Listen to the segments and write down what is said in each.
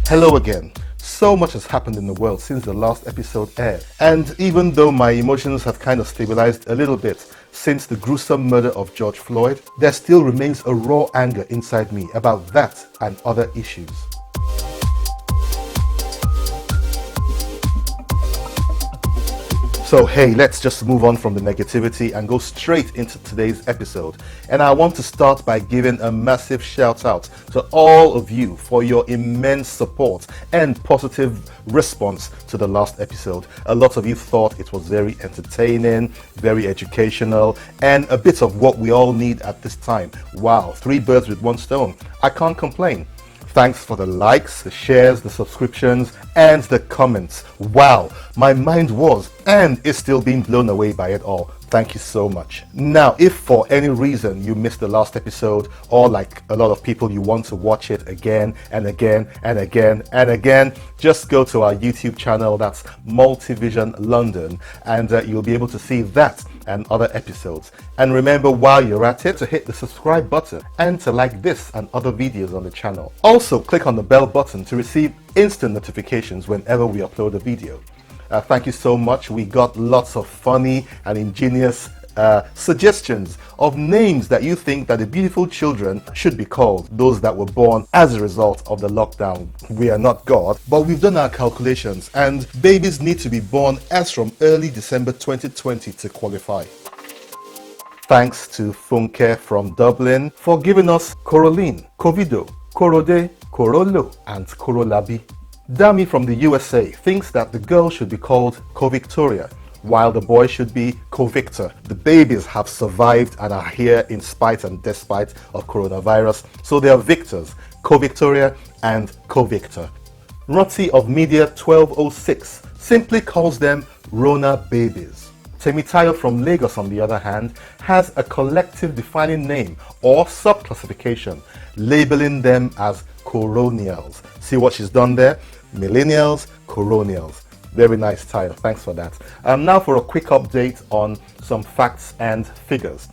Hello again. So much has happened in the world since the last episode aired, and even though my emotions have kind of stabilized a little bit since the gruesome murder of George Floyd, there still remains a raw anger inside me about that and other issues. So hey, let's just move on from the negativity and go straight into today's episode. And I want to start by giving a massive shout out to all of you for your immense support and positive response to the last episode. A lot of you thought it was very entertaining, very educational, and a bit of what we all need at this time. Wow, 3 birds with 1 stone. I can't complain. Thanks for the likes, the shares, the subscriptions, and the comments. Wow, my mind was and is still being blown away by it all. Thank you so much. Now, if for any reason you missed the last episode, or like a lot of people, you want to watch it again and again and again and again, just go to our YouTube channel, that's Multivision London, and you'll be able to see that and other episodes. And remember, while you're at it, to hit the subscribe button and to like this and other videos on the channel. Also, click on the bell button to receive instant notifications whenever we upload a video. Thank you so much. We got lots of funny and ingenious suggestions of names that you think that the beautiful children should be called, those that were born as a result of the lockdown. We are not God, but we've done our calculations, and babies need to be born as from early December 2020 to qualify. Thanks to Funke from Dublin for giving us Coraline, Covido, Corode, Corolo, and Corolabi. Dami from the USA thinks that the girl should be called Co-Victoria, while the boy should be Co-Victor. The babies have survived and are here in spite and despite of coronavirus, so they are victors, Co-Victoria and Co-Victor. Roti of Media 1206 simply calls them Rona babies. Temitayo from Lagos, on the other hand, has a collective defining name or subclassification, labeling them as Coronials. See what she's done there? Millennials, Coronials. Very nice title. Thanks for that. Now for a quick update on some facts and figures.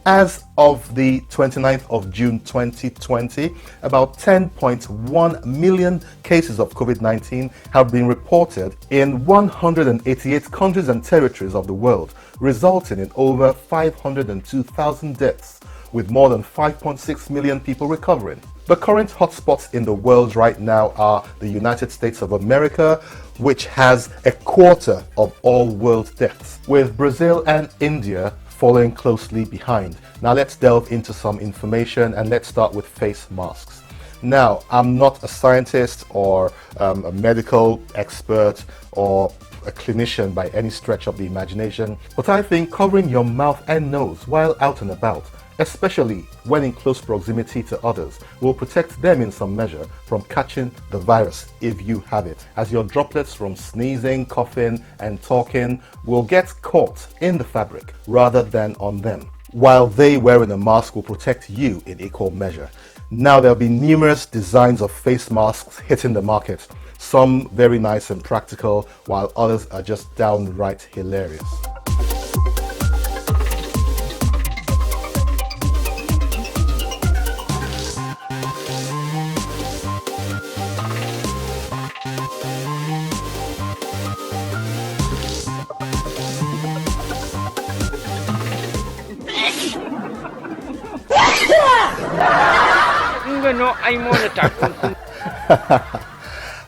As of the 29th of June 2020, about 10.1 million cases of COVID-19 have been reported in 188 countries and territories of the world, resulting in over 502,000 deaths, with more than 5.6 million people recovering. The current hotspots in the world right now are the United States of America, which has a quarter of all world deaths, with Brazil and India following closely behind. Now let's delve into some information, and let's start with face masks. Now, I'm not a scientist or a medical expert or a clinician by any stretch of the imagination, but I think covering your mouth and nose while out and about, especially when in close proximity to others, will protect them in some measure from catching the virus if you have it, as your droplets from sneezing, coughing, and talking will get caught in the fabric rather than on them, while they wearing a mask will protect you in equal measure. Now, there'll be numerous designs of face masks hitting the market, some very nice and practical, while others are just downright hilarious.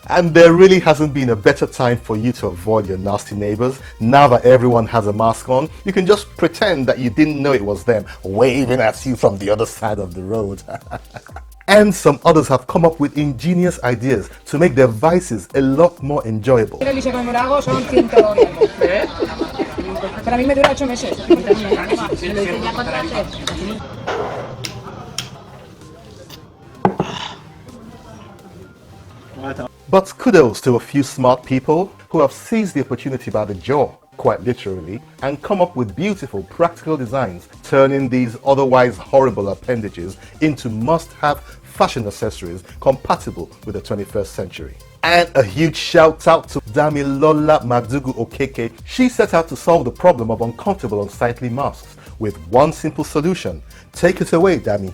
And there really hasn't been a better time for you to avoid your nasty neighbors. Now that everyone has a mask on, you can just pretend that you didn't know it was them waving at you from the other side of the road. And some others have come up with ingenious ideas to make their vices a lot more enjoyable. But kudos to a few smart people who have seized the opportunity by the jaw, quite literally, and come up with beautiful practical designs, turning these otherwise horrible appendages into must-have fashion accessories compatible with the 21st century. And a huge shout out to Damilola Madugu Okeke. She set out to solve the problem of uncomfortable, unsightly masks with one simple solution. Take it away, Dami.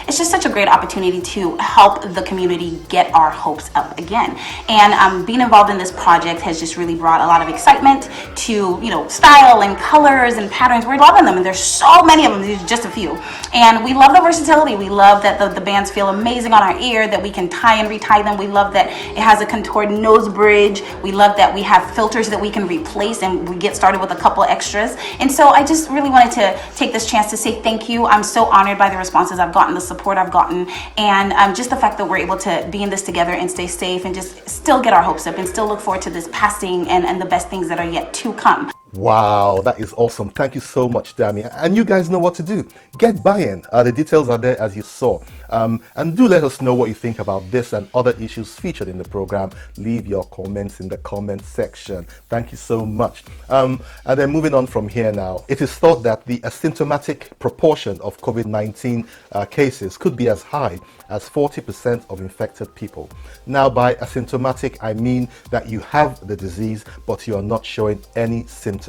it's just such a great opportunity to help the community get our hopes up again. And being involved in this project has just really brought a lot of excitement to, style and colors and patterns. We're loving them, and there's so many of them. There's just a few. And we love the versatility. We love that the bands feel amazing on our ear, that we can tie and retie them. We love that it has a contoured nose bridge. We love that we have filters that we can replace, and we get started with a couple extras. And so I just really wanted to take this chance to say thank you. I'm so honored by the responses I've gotten, the support I've gotten, and just the fact that we're able to be in this together and stay safe and just still get our hopes up and still look forward to this passing and the best things that are yet to come. Wow, that is awesome. Thank you so much, Dami. And you guys know what to do. Get buy-in. The details are there as you saw. And do let us know what you think about this and other issues featured in the program. Leave your comments in the comment section. Thank you so much. And then moving on from here now, it is thought that the asymptomatic proportion of COVID-19 cases could be as high as 40% of infected people. Now, by asymptomatic, I mean that you have the disease, but you are not showing any symptoms.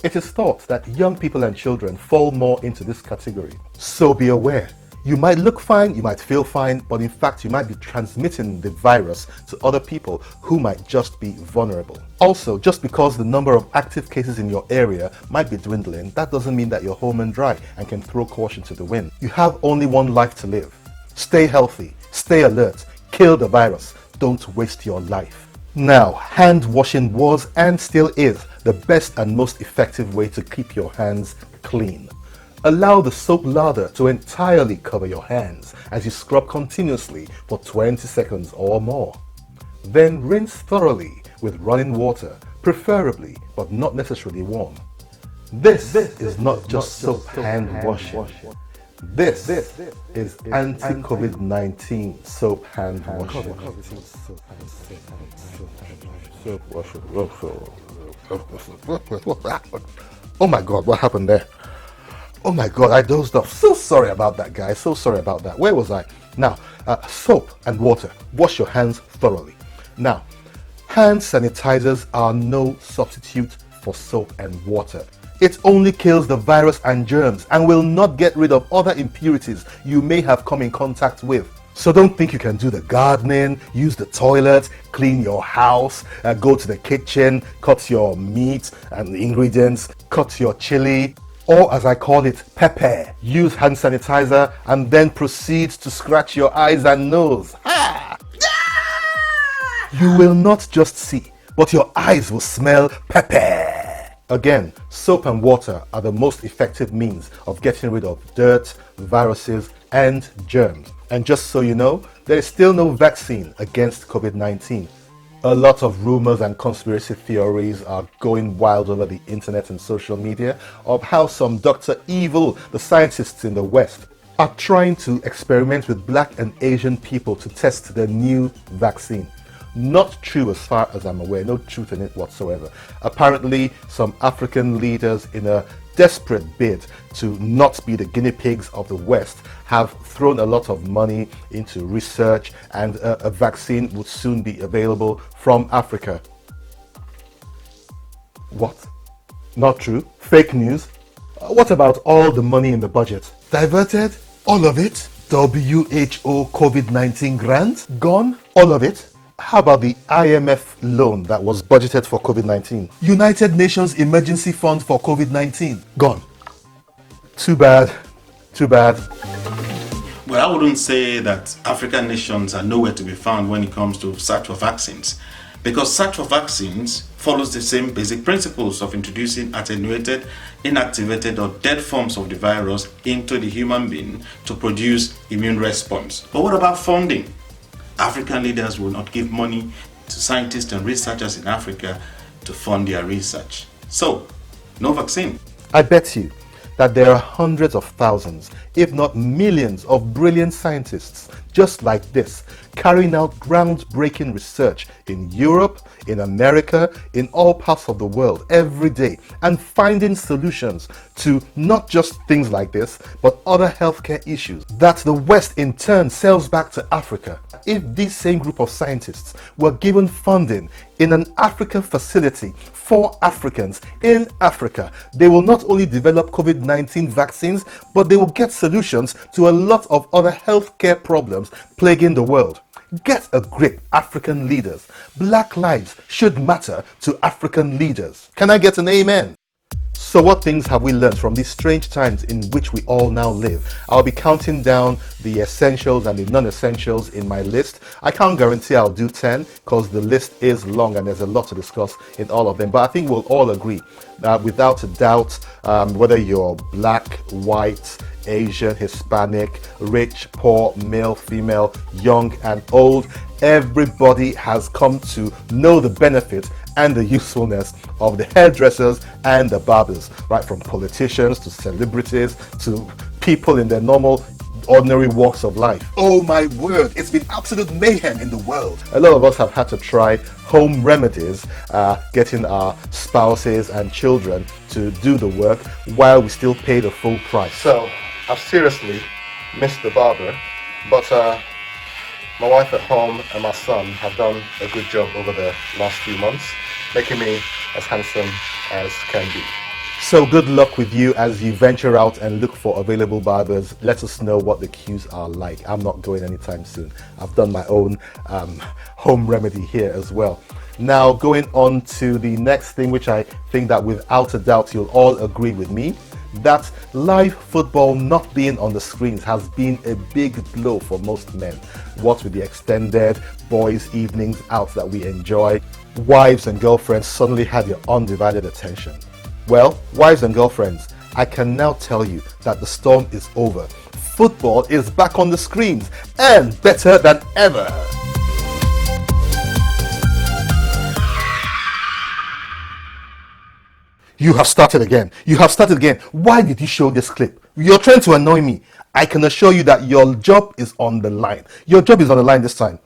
It is thought that young people and children fall more into this category. So be aware. You might look fine, you might feel fine, but in fact you might be transmitting the virus to other people who might just be vulnerable. Also, just because the number of active cases in your area might be dwindling, that doesn't mean that you're home and dry and can throw caution to the wind. You have only one life to live. Stay healthy, stay alert, kill the virus, don't waste your life. Now, hand washing was and still is the best and most effective way to keep your hands clean. Allow the soap lather to entirely cover your hands as you scrub continuously for 20 seconds or more. Then rinse thoroughly with running water, preferably but not necessarily warm. This is not just soap hand washing. This is anti-COVID-19 soap hand washing. Oh my God, what happened there? Oh my God, I dozed off. So sorry about that, guys. So sorry about that. Where was I? Now, soap and water. Wash your hands thoroughly. Now, hand sanitizers are no substitute for soap and water. It only kills the virus and germs and will not get rid of other impurities you may have come in contact with. So don't think you can do the gardening, use the toilet, clean your house, go to the kitchen, cut your meat and the ingredients, cut your chili, or as I call it, pepper. Use hand sanitizer and then proceed to scratch your eyes and nose. Ah! You will not just see, but your eyes will smell pepper. Again, soap and water are the most effective means of getting rid of dirt, viruses, and germs. And just so you know, there is still no vaccine against COVID-19. A lot of rumors and conspiracy theories are going wild over the internet and social media of how some Dr. Evil, the scientists in the West, are trying to experiment with Black and Asian people to test the new vaccine. Not true as far as I'm aware, no truth in it whatsoever. Apparently, some African leaders in a desperate bid to not be the guinea pigs of the West have thrown a lot of money into research, and a vaccine would soon be available from Africa. What? Not true? Fake news? What about all the money in the budget? Diverted? All of it? WHO COVID-19 grant? Gone? All of it? How about the IMF loan that was budgeted for COVID-19? United Nations Emergency Fund for COVID-19? Gone. Too bad. Too bad. Well, I wouldn't say that African nations are nowhere to be found when it comes to search for vaccines, because search for vaccines follows the same basic principles of introducing attenuated, inactivated, or dead forms of the virus into the human being to produce immune response. But what about funding? African leaders will not give money to scientists and researchers in Africa to fund their research. So, no vaccine. I bet you that there are hundreds of thousands, if not millions, of brilliant scientists just like this, carrying out groundbreaking research in Europe, in America, in all parts of the world every day, and finding solutions to not just things like this, but other healthcare issues that the West in turn sells back to Africa. If this same group of scientists were given funding in an African facility for Africans in Africa. They will not only develop COVID-19 vaccines, but they will get solutions to a lot of other healthcare problems plaguing the world. Get a grip, African leaders. Black lives should matter to African leaders. Can I get an amen? So what things have we learned from these strange times in which we all now live? I'll be counting down the essentials and the non-essentials in my list. I can't guarantee I'll do 10 because the list is long and there's a lot to discuss in all of them. But I think we'll all agree that without a doubt, whether you're black, white, Asian, Hispanic, rich, poor, male, female, young and old, everybody has come to know the benefit and the usefulness of the hairdressers and the barbers, right from politicians to celebrities to people in their normal ordinary walks of life. Oh my word, it's been absolute mayhem in the world. A lot of us have had to try home remedies, getting our spouses and children to do the work while we still pay the full price. So I've seriously missed the barber, but my wife at home and my son have done a good job over the last few months, making me as handsome as can be. So good luck with you as you venture out and look for available barbers. Let us know what the queues are like. I'm not going anytime soon. I've done my own home remedy here as well. Now going on to the next thing, which I think that without a doubt you'll all agree with me, that live football not being on the screens has been a big blow for most men. What with the extended boys' evenings out that we enjoy, wives and girlfriends suddenly had your undivided attention. Well, wives and girlfriends, I can now tell you that the storm is over. Football is back on the screens and better than ever. You have started again. You have started again. Why did you show this clip? You're trying to annoy me. I can assure you that your job is on the line. Your job is on the line this time.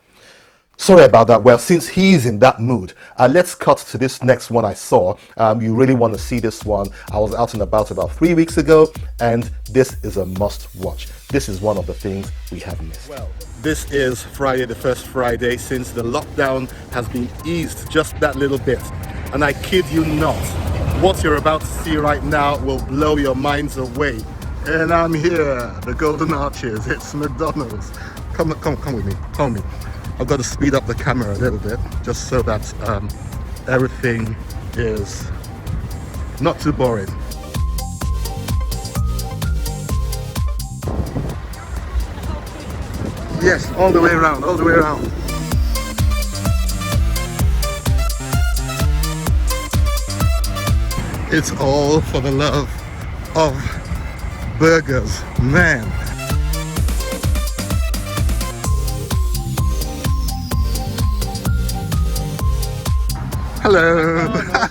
Sorry about that. Well, since he's in that mood, let's cut to this next one I saw. You really want to see this one. I was out and about 3 weeks ago, and this is a must watch. This is one of the things we have missed. Well, this is Friday, the first Friday since the lockdown has been eased just that little bit. And I kid you not, what you're about to see right now will blow your minds away. And I'm here, the Golden Arches. It's McDonald's. Come with me. Come with me. I've got to speed up the camera a little bit just so that everything is not too boring. Yes, all the way around, all the way around. It's all for the love of burgers, man. Hello.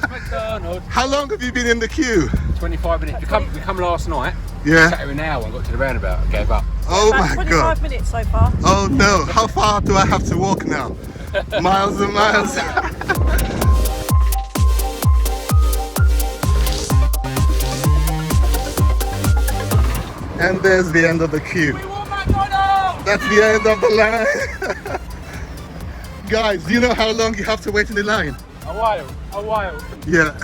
McDonald's. How long have you been in the queue? 25 minutes. We come last night. Yeah. Sat here an hour. I got to the roundabout and gave up. Oh About my 25 god. minutes so far. Oh no. How far do I have to walk now? Miles and miles. And there's the end of the queue. That's the end of the line. Guys, do you know how long you have to wait in the line? A while. Yeah,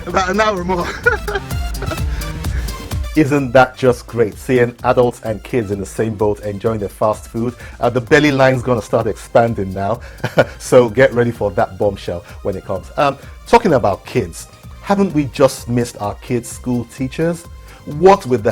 about an hour more. Isn't that just great, seeing adults and kids in the same boat enjoying their fast food? The belly line's going to start expanding now, so get ready for that bombshell when it comes. Talking about kids, haven't we just missed our kids' school teachers? What with the